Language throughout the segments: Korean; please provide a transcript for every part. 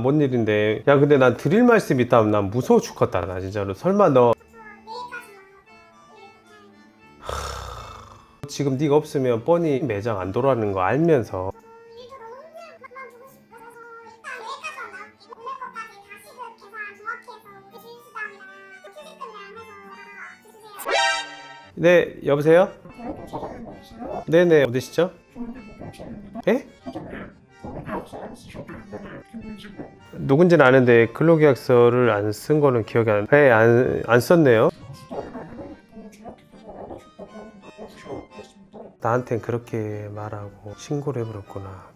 뭔 일인데. 야, 근데 난 드릴 말씀 있다면 난 무서워 죽겠다. 나 진짜로. 설마 너 지금 네가 없으면 뻔히 매장 안 돌아가는 거 알면서. 네, 여보세요? 네네, 어디시죠? 예? 누군지는 아는데 근로계약서를 안 쓴 거는 기억이 안 썼네요. 나한텐 그렇게 말하고 신고를 해버렸구나.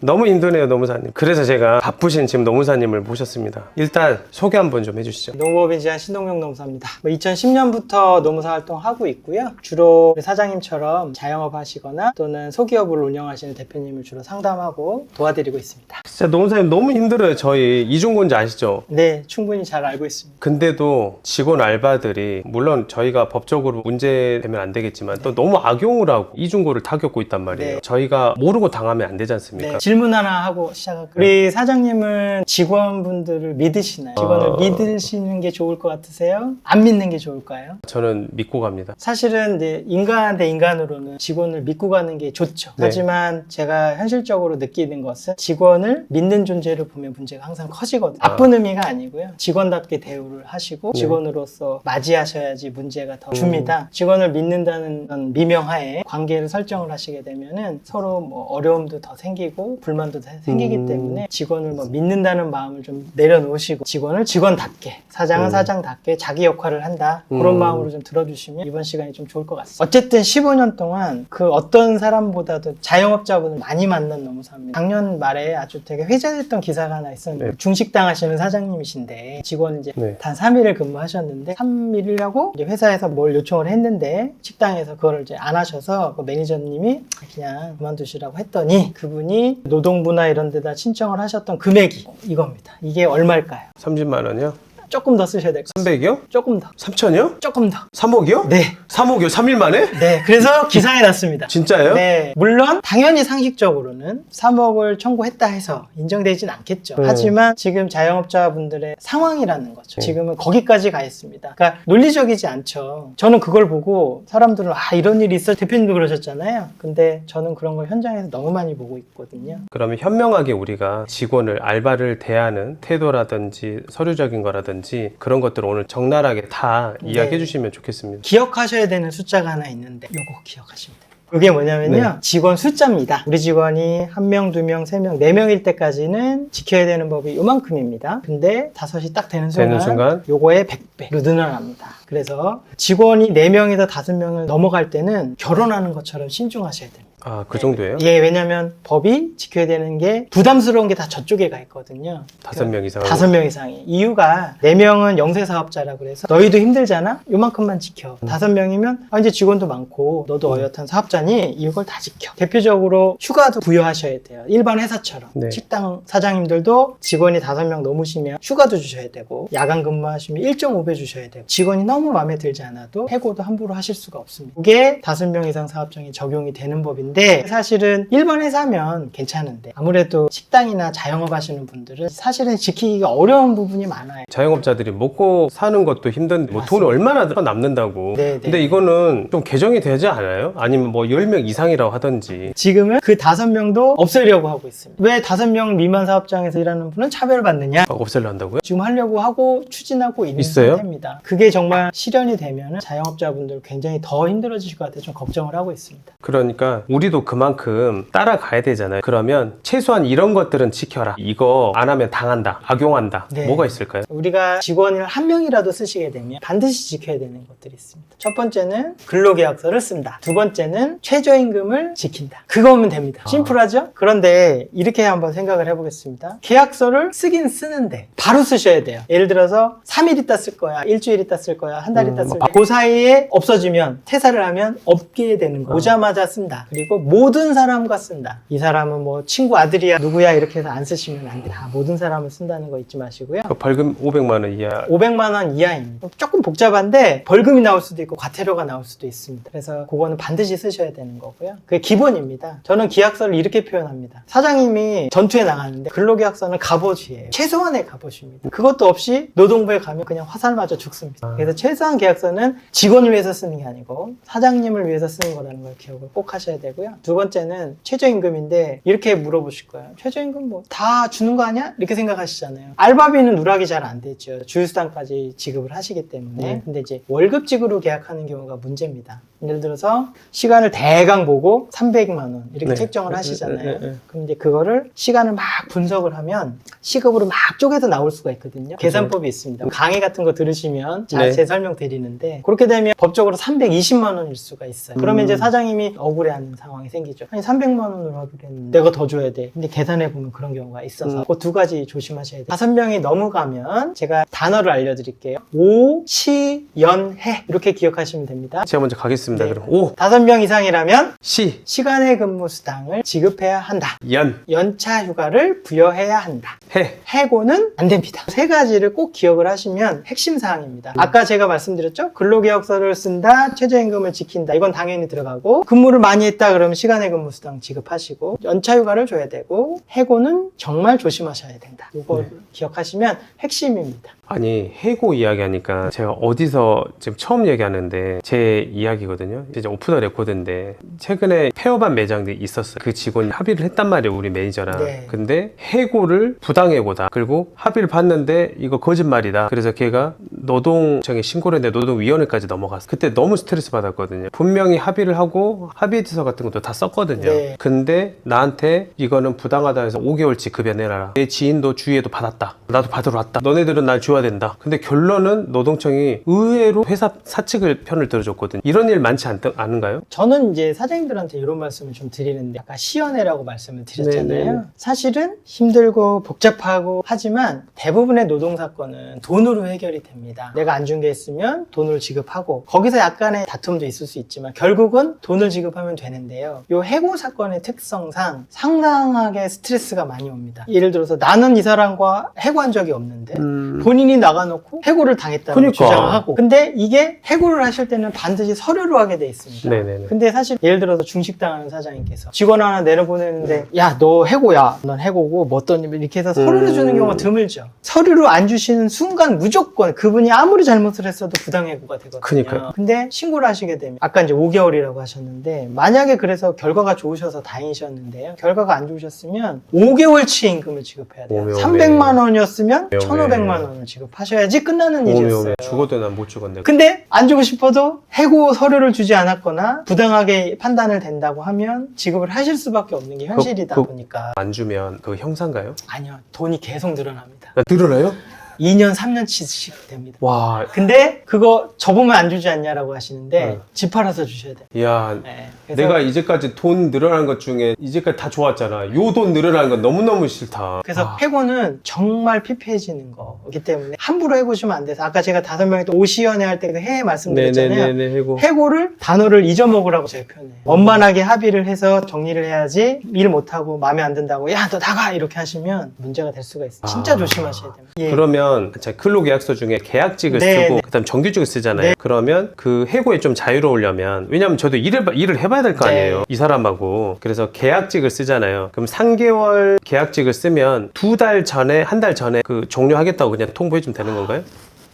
너무 힘드네요, 노무사님. 그래서 제가 바쁘신 지금 노무사님을 모셨습니다. 일단 소개 한번 좀 해주시죠. 농업에 대한 신동영 노무사입니다. 2010년부터 노무사 활동하고 있고요. 주로 사장님처럼 자영업 하시거나 또는 소기업을 운영하시는 대표님을 주로 상담하고 도와드리고 있습니다. 진짜 노무사님 너무 힘들어요. 저희 이중고인지 아시죠? 네, 충분히 잘 알고 있습니다. 근데도 직원 알바들이 물론 저희가 법적으로 문제되면 안 되겠지만 또 너무 악용을 하고 이중고를 다 겪고 있단 말이에요. 네. 저희가 모르고 당하면 안 되지 않습니까? 네, 질문 하나 하고 시작할게요. 우리 사장님은 직원분들을 믿으시나요? 직원을 믿으시는 게 좋을 것 같으세요? 안 믿는 게 좋을까요? 저는 믿고 갑니다. 사실은 이제 인간 대 인간으로는 직원을 믿고 가는 게 좋죠. 네. 하지만 제가 현실적으로 느끼는 것은 직원을 믿는 존재를 보면 문제가 항상 커지거든요. 나쁜 의미가 아니고요. 직원답게 대우를 하시고 네. 직원으로서 맞이하셔야지 문제가 더 줍니다. 직원을 믿는다는 미명하에 관계를 설정을 하시게 되면은 서로 뭐 어려움도 더 생기고 불만도 생기기 때문에 직원을 뭐 믿는다는 마음을 좀 내려놓으시고 직원을 직원답게, 사장은 사장답게 자기 역할을 한다. 그런 마음으로 좀 들어주시면 이번 시간이 좀 좋을 것 같습니다. 어쨌든 15년 동안 그 어떤 사람보다도 자영업자분을 많이 만난 노무사입니다. 작년 말에 아주 되게 회자됐던 기사가 하나 있었는데 네. 중식당 하시는 사장님이신데 직원 이제 네. 단 3일을 근무하셨는데 3일이라고 이제 회사에서 뭘 요청을 했는데 식당에서 그걸 이제 안 하셔서 그 매니저님이 그냥 그만두시라고 했더니 그분이 노동부나 이런 데다 신청을 하셨던 금액이 이겁니다. 이게 얼마일까요? 30만 원이요? 조금 더 쓰셔야 될 것 같아요. 300이요? 조금 더. 3천이요? 조금 더. 3억이요? 네. 3억이요? 3일 만에? 네. 그래서 기사에 났습니다. 진짜예요? 네. 물론 당연히 상식적으로는 3억을 청구했다 해서 인정되진 않겠죠. 하지만 지금 자영업자분들의 상황이라는 거죠. 지금은 거기까지 가 있습니다. 그러니까 논리적이지 않죠. 저는 그걸 보고 사람들은 이런 일이 있어. 대표님도 그러셨잖아요. 근데 저는 그런 걸 현장에서 너무 많이 보고 있거든요. 그러면 현명하게 우리가 직원을 알바를 대하는 태도라든지 서류적인 거라든지 그런 것들을 오늘 적나라하게 다 이야기해 주시면 좋겠습니다. 기억하셔야 되는 숫자가 하나 있는데 요거 기억하시면 돼요. 그게 뭐냐면요. 네. 직원 숫자입니다. 우리 직원이 1명, 2명, 3명, 4명일 때까지는 지켜야 되는 법이 요만큼입니다. 근데 5이 딱 되는 순간 요거의 100배로 늘어납니다. 그래서 직원이 4명에서 5명을 넘어갈 때는 결혼하는 것처럼 신중하셔야 됩니다. 아, 그 정도예요? 예, 왜냐면 법이 지켜야 되는 게 부담스러운 게 다 저쪽에 가 있거든요. 5명 이상. 5명 이상이. 이유가 4명은 영세사업자라 그래서 너희도 힘들잖아? 요만큼만 지켜. 5명이면 이제 직원도 많고 너도 어엿한 사업자니 이걸 다 지켜. 대표적으로 휴가도 부여하셔야 돼요. 일반 회사처럼. 네. 식당 사장님들도 직원이 5명 넘으시면 휴가도 주셔야 되고 야간 근무하시면 1.5배 주셔야 되고 직원이 너무 마음에 들지 않아도 해고도 함부로 하실 수가 없습니다. 이게 5명 이상 사업장에 적용이 되는 법인데 사실은 일반 회사면 괜찮은데 아무래도 식당이나 자영업 하시는 분들은 사실은 지키기가 어려운 부분이 많아요. 자영업자들이 먹고 사는 것도 힘든데 뭐 돈이 얼마나 남는다고. 네, 네. 근데 이거는 좀 개정이 되지 않아요? 아니면 뭐 10명 이상이라고 하든지. 지금은 그 5명도 없애려고 하고 있습니다. 왜 5명 미만 사업장에서 일하는 분은 차별받느냐? 없애려 한다고요? 지금 하려고 하고 추진하고 있는 있어요? 상태입니다. 그게 정말 실현이 되면 자영업자분들 굉장히 더 힘들어지실 것 같아서 좀 걱정을 하고 있습니다. 그러니까 우리도 그만큼 따라가야 되잖아요. 그러면 최소한 이런 것들은 지켜라. 이거 안 하면 당한다. 악용한다. 네. 뭐가 있을까요? 우리가 직원을 1명이라도 쓰시게 되면 반드시 지켜야 되는 것들이 있습니다. 첫 번째는 근로계약서를 쓴다. 두 번째는 최저임금을 지킨다. 그거면 됩니다. 심플하죠? 그런데 이렇게 한번 생각을 해보겠습니다. 계약서를 쓰긴 쓰는데 바로 쓰셔야 돼요. 예를 들어서 3일 있다 쓸 거야, 일주일 있다 쓸 거야, 한 달 있다 쓸 거야. 그 사이에 없어지면 퇴사를 하면 없게 되는 거예요. 오자마자 쓴다. 그리고 마시고 모든 사람과 쓴다. 이 사람은 뭐 친구 아들이야 누구야 이렇게 해서 안 쓰시면 안 돼. 다 모든 사람을 쓴다는 거 잊지 마시고요. 그 벌금 500만 원 이하. 500만 원 이하입니다. 조금 복잡한데 벌금이 나올 수도 있고 과태료가 나올 수도 있습니다. 그래서 그거는 반드시 쓰셔야 되는 거고요. 그게 기본입니다. 저는 계약서를 이렇게 표현합니다. 사장님이 전투에 나가는데 근로계약서는 갑옷이에요. 최소한의 갑옷입니다. 그것도 없이 노동부에 가면 그냥 화살 맞아 죽습니다. 그래서 최소한 계약서는 직원을 위해서 쓰는 게 아니고 사장님을 위해서 쓰는 거라는 걸 기억을 꼭 하셔야 되고요. 두 번째는 최저임금인데 이렇게 물어보실 거예요. 최저임금 뭐 다 주는 거 아니야? 이렇게 생각하시잖아요. 알바비는 누락이 잘 안 되죠. 주휴수당까지 지급을 하시기 때문에. 근데 이제 월급직으로 계약하는 경우가 문제입니다. 예를 들어서 시간을 대강 보고 300만 원 이렇게 네. 책정을 하시잖아요. 그럼 이제 그거를 시간을 막 분석을 하면 시급으로 막 쪼개서 나올 수가 있거든요. 계산법이 있습니다. 강의 같은 거 들으시면 자세히 설명드리는데 그렇게 되면 법적으로 320만 원일 수가 있어요. 그러면 이제 사장님이 억울해하는 상황이 생기죠. 아니 300만 원으로 하기로 했는데 내가 더 줘야 돼. 근데 계산해 보면 그런 경우가 있어서 그 두 가지 조심하셔야 돼요. 5명이 넘어가면 제가 단어를 알려드릴게요. 오, 시, 연, 해 이렇게 기억하시면 됩니다. 제가 먼저 가겠습니다. 네. 그럼 5, 5명 이상이라면 시, 시간의 근무 수당을 지급해야 한다. 연, 연차 휴가를 부여해야 한다. 해. 해고는 안 됩니다. 세 가지를 꼭 기억을 하시면 핵심 사항입니다. 아까 제가 말씀드렸죠? 근로계약서를 쓴다, 최저임금을 지킨다. 이건 당연히 들어가고 근무를 많이 했다 그러면 시간의 근무 수당 지급하시고 연차 휴가를 줘야 되고 해고는 정말 조심하셔야 된다. 이거 기억하시면 핵심입니다. 아니 해고 이야기하니까 제가 어디서 지금 처음 얘기하는데 제 이야기거든요. 이제 오프 더 레코드인데 최근에 폐업한 매장들이 있었어요. 그 직원이 합의를 했단 말이에요, 우리 매니저랑. 네. 근데 해고를 부당해고다. 그리고 합의를 봤는데 이거 거짓말이다. 그래서 걔가 노동청에 신고를 했는데 노동위원회까지 넘어갔어. 그때 너무 스트레스 받았거든요. 분명히 합의를 하고 합의서 같은 것도 다 썼거든요. 네. 근데 나한테 이거는 부당하다 해서 5개월치 급여내라. 내 지인도 주위에도 받았다. 나도 받으러 왔다. 너네들은 날 줘야 된다. 근데 결론은 노동청이 의외로 회사 사측을 편을 들어줬거든요. 이런 일 많지 않은가요? 저는 이제 사장님들한테 이런 말씀을 좀 드리는데 아까 시연회라고 말씀을 드렸잖아요. 네네. 사실은 힘들고 복잡하고 하지만 대부분의 노동사건은 돈으로 해결이 됩니다. 내가 안 준 게 있으면 돈을 지급하고 거기서 약간의 다툼도 있을 수 있지만 결국은 돈을 지급하면 되는데요. 이 해고 사건의 특성상 상당하게 스트레스가 많이 옵니다. 예를 들어서 나는 이 사람과 해고한 적이 없는데 본인이 나가놓고 해고를 당했다는 그러니까. 주장을 하고 근데 이게 해고를 하실 때는 반드시 서류로 하게 돼 있습니다. 네네네. 근데 사실 예를 들어서 중식당하는 사장님께서 직원 하나 내려보내는데 야 너 해고야 넌 해고고 뭐 어떤 일 이렇게 해서 서류를 주는 경우가 드물죠. 서류를 안 주시는 순간 무조건 그분이 아무리 잘못을 했어도 부당해고가 되거든요. 그러니까요. 근데 신고를 하시게 되면 아까 이제 5개월이라고 하셨는데 만약에 그래서 결과가 좋으셔서 다행이셨는데요. 결과가 안 좋으셨으면 5개월치 임금을 지급해야 돼요. 오메, 오메. 300만 원이었으면 오메. 1,500만 원을 지급하셔야지 끝나는 일이었어요. 죽어도 난 못 죽었네. 근데 안 주고 싶어도 해고 서류를 주지 않았거나 부당하게 판단을 된다고 하면 지급을 하실 수밖에 없는 게 현실이다 보니까 안 주면 그 형사인가요? 아니요. 돈이 계속 늘어납니다. 늘어나요? 2년, 3년치씩 됩니다. 와, 근데 그거 저보면 안 주지 않냐라고 하시는데 집 팔아서 주셔야 돼요. 야, 네, 그래서 내가 이제까지 돈 늘어난 것 중에 이제까지 다 좋았잖아. 요 돈 늘어나는 건 너무너무 싫다. 그래서 해고는 정말 피폐해지는 거기 때문에 함부로 해고시면 안 돼서 아까 제가 5명이 또 오시연회 할 때 그 해 말씀드렸잖아요. 네네네, 해고. 해고를 단어를 잊어먹으라고 제가 표현해요. 원만하게 합의를 해서 정리를 해야지 일 못하고 마음에 안 든다고 야 너 나가 이렇게 하시면 문제가 될 수가 있어요. 진짜 조심하셔야 됩니다. 예. 그러면 자, 근로계약서 중에 계약직을 네, 쓰고 네. 그다음 정규직을 쓰잖아요. 네. 그러면 그 해고에 좀 자유로우려면 왜냐면 저도 일을 해봐야 될 거 네. 아니에요. 이 사람하고. 그래서 계약직을 쓰잖아요. 그럼 3개월 계약직을 쓰면 2달 전에, 한 달 전에 그 종료하겠다고 그냥 통보해주면 되는 건가요?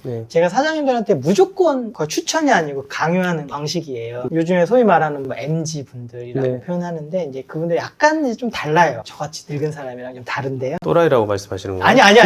네. 제가 사장님들한테 무조건 거의 추천이 아니고 강요하는 방식이에요. 요즘에 소위 말하는 뭐 MZ 분들이라고 네. 표현하는데 이제 그분들이 약간 이제 좀 달라요. 저같이 늙은 사람이랑 좀 다른데요. 또라이라고 말씀하시는 거예요? 아니요.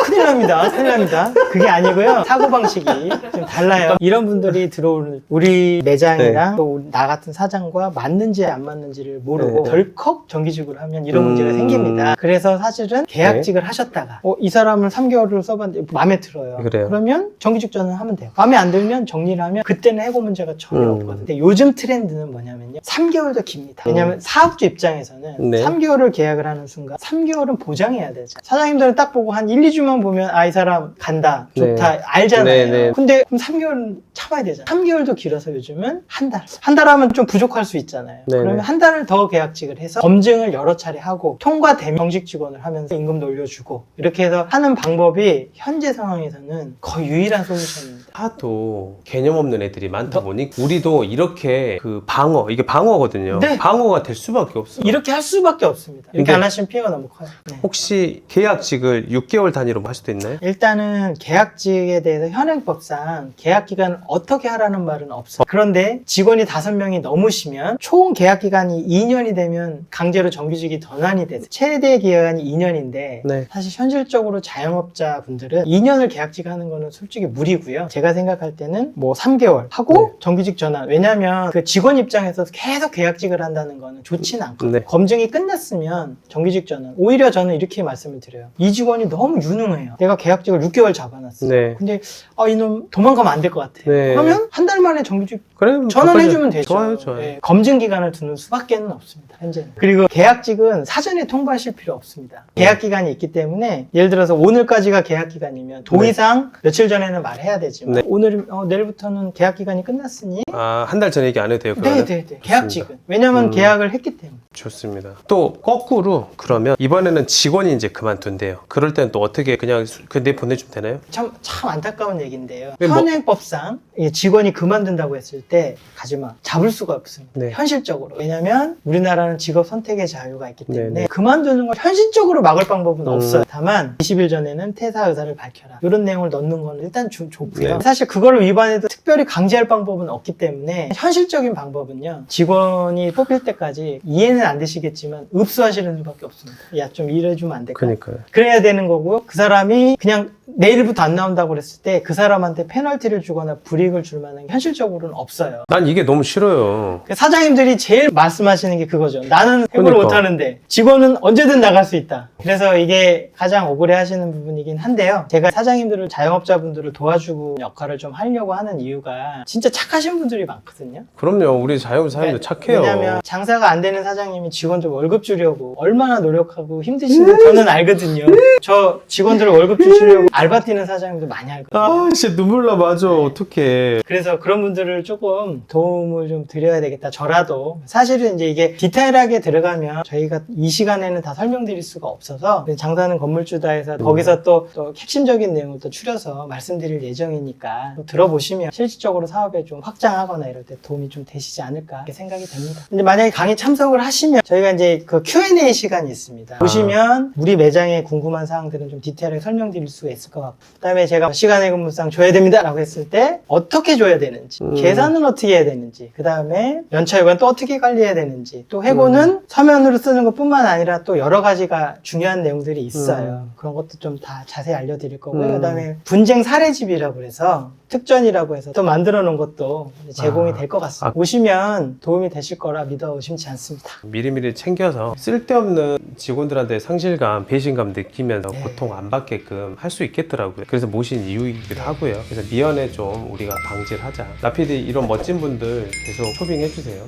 큰일 납니다. 그게 아니고요. 사고방식이 좀 달라요. 이런 분들이 들어오는 우리 매장이랑 또 나 같은 사장과 맞는지 안 맞는지를 모르고 네. 덜컥 정규직으로 하면 이런 문제가 생깁니다. 그래서 사실은 계약직을 하셨다가 이 사람을 3개월을 써봤는데 마음에 들어요. 그래요. 그러면 정규직 전환하면 돼요. 마음에 안 들면 정리를 하면 그때는 해고 문제가 전혀 없거든요. 근데 요즘 트렌드는 뭐냐면요. 3개월도 깁니다. 왜냐하면 사업주 입장에서는 네. 3개월을 계약을 하는 순간 3개월은 보장해야 되죠. 사장님들은 딱 보고 한 1, 2주만 사람만 보면 아, 이 사람 간다, 좋다, 네. 알잖아요. 네. 근데 그럼 3개월은 참아야 되잖아요. 3개월도 길어서 요즘은 한 달. 한 달 하면 좀 부족할 수 있잖아요. 네. 그러면 한 달을 더 계약직을 해서 검증을 여러 차례 하고 통과되면 정직 직원을 하면서 임금도 올려주고 이렇게 해서 하는 방법이 현재 상황에서는 거의 유일한 솔루션입니다. 하도 개념 없는 애들이 많다 보니 우리도 이렇게 그 방어, 이게 방어거든요. 네. 방어가 될 수밖에 없어. 이렇게 할 수밖에 없습니다. 이렇게 근데 안 하시면 피해가 너무 커요. 네. 혹시 계약직을 6개월 단위로 할 수도 있나요? 일단은 계약직에 대해서 현행법상 계약 기간을 어떻게 하라는 말은 없어요. 그런데 직원이 5명이 넘으시면 총 계약 기간이 2년이 되면 강제로 정규직이 전환이 돼서 최대 기간이 2년인데 네. 사실 현실적으로 자영업자 분들은 2년을 계약직 하는 거는 솔직히 무리고요. 제가 생각할 때는 뭐 3개월 하고 정규직 전환. 왜냐하면 그 직원 입장에서 계속 계약직을 한다는 거는 좋지는 않거든요. 네. 검증이 끝났으면 정규직 전환. 오히려 저는 이렇게 말씀을 드려요. 이 직원이 너무 유능해요. 내가 계약직을 6개월 잡아놨어요. 네. 근데 이놈 도망가면 안 될 것 같아. 네. 그러면 한 달 만에 정규직 그래, 전환해주면 되죠. 좋아요. 네, 검증 기간을 두는 수밖에는 없습니다. 현재는. 그리고 계약직은 사전에 통보하실 필요 없습니다. 계약 기간이 있기 때문에 예를 들어서 오늘까지가 계약 기간이면 도의상 며칠 전에는 말해야 되지만 네. 오늘 내일부터는 계약 기간이 끝났으니 아, 한 달 전에 얘기 안 해도 돼요, 그러면? 네. 계약직은. 왜냐면 계약을 했기 때문에. 좋습니다. 또 거꾸로 그러면 이번에는 직원이 이제 그만둔대요. 그럴 때는 또 어떻게 그냥 내 보내주면 되나요? 참 안타까운 얘기인데요. 네, 뭐- 현행법상 이 직원이 그만둔다고 했을 때 가지마 잡을 수가 없습니다. 네. 현실적으로. 왜냐하면 우리나라는 직업 선택의 자유가 있기 때문에 네, 네. 그만두는 걸 현실적으로 막을 방법은 음. 없어요. 다만 20일 전에는 퇴사 의사를 밝혀라. 이런 내용을 넣는 건 일단 좋고요. 네. 사실 그거를 위반해도 특별히 강제할 방법은 없기 때문에 현실적인 방법은요. 직원이 뽑힐 때까지 이해는 안 되시겠지만 읍수하시는 수밖에 없습니다. 야, 좀 일해주면 안 될까? 그러니까요. 그래야 되는 거고요. 그 사람이 그냥 내일부터 안 나온다고 그랬을 때 그 사람한테 페널티를 주거나 불이익을 줄 만한 게 현실적으로는 없어요. 난 이게 너무 싫어요. 사장님들이 제일 말씀하시는 게 그거죠. 나는 해고를 그러니까. 못하는데 직원은 언제든 나갈 수 있다. 그래서 이게 가장 억울해 하시는 부분이긴 한데요. 제가 사장님들을 자영업자분들을 도와주고 역할을 좀 하려고 하는 이유가 진짜 착하신 분들이 많거든요. 그럼요. 우리 자영업 사장님도 착해요. 왜냐하면 장사가 안 되는 사장님이 직원들 월급 주려고 얼마나 노력하고 힘드신지 저는 알거든요. 저 직원들 월급 주시려고 알바 뛰는 사장님도 많이 알거든요. 아, 진짜 눈물 나, 맞아. 어떡해. 그래서 그런 분들을 조금 도움을 좀 드려야 되겠다. 저라도. 사실은 이제 이게 디테일하게 들어가면 저희가 이 시간에는 다 설명드릴 수가 없어서 장사는 건물주다 해서 거기서 또 핵심적인 내용을 또 추려서 말씀드릴 예정이니까 또 들어보시면 실질적으로 사업에 좀 확장하거나 이럴 때 도움이 좀 되시지 않을까 이렇게 생각이 됩니다. 근데 만약에 강의 참석을 하시면 저희가 이제 그 Q&A 시간이 있습니다. 보시면 우리 매장에 궁금한 사항들은 좀 디테일하게 설명드릴 수가 있을 것 같고 그다음에 제가 시간의 근무상 줘야 됩니다 라고 했을 때 어떻게 줘야 되는지 계산은 어떻게 해야 되는지 그 다음에 연차휴가는 또 어떻게 관리해야 되는지 또 해고는 서면으로 쓰는 것뿐만 아니라 또 여러 가지가 중요한 내용들이 있어요. 그런 것도 좀 다 자세히 알려드릴 거고요. 그 다음에 분쟁 사례집이라고 해서 특전이라고 해서 또 만들어 놓은 것도 제공이 될 것 같습니다. 오시면 도움이 되실 거라 믿어 의심치 않습니다. 미리미리 챙겨서 쓸데없는 직원들한테 상실감, 배신감 느끼면서 네. 고통 안 받게끔 할 수 있겠더라고요. 그래서 모신 이유이기도 하고요. 그래서 미연에 좀 우리가 방지를 하자. 나피디 이런 멋진 분들 계속 소빙해주세요.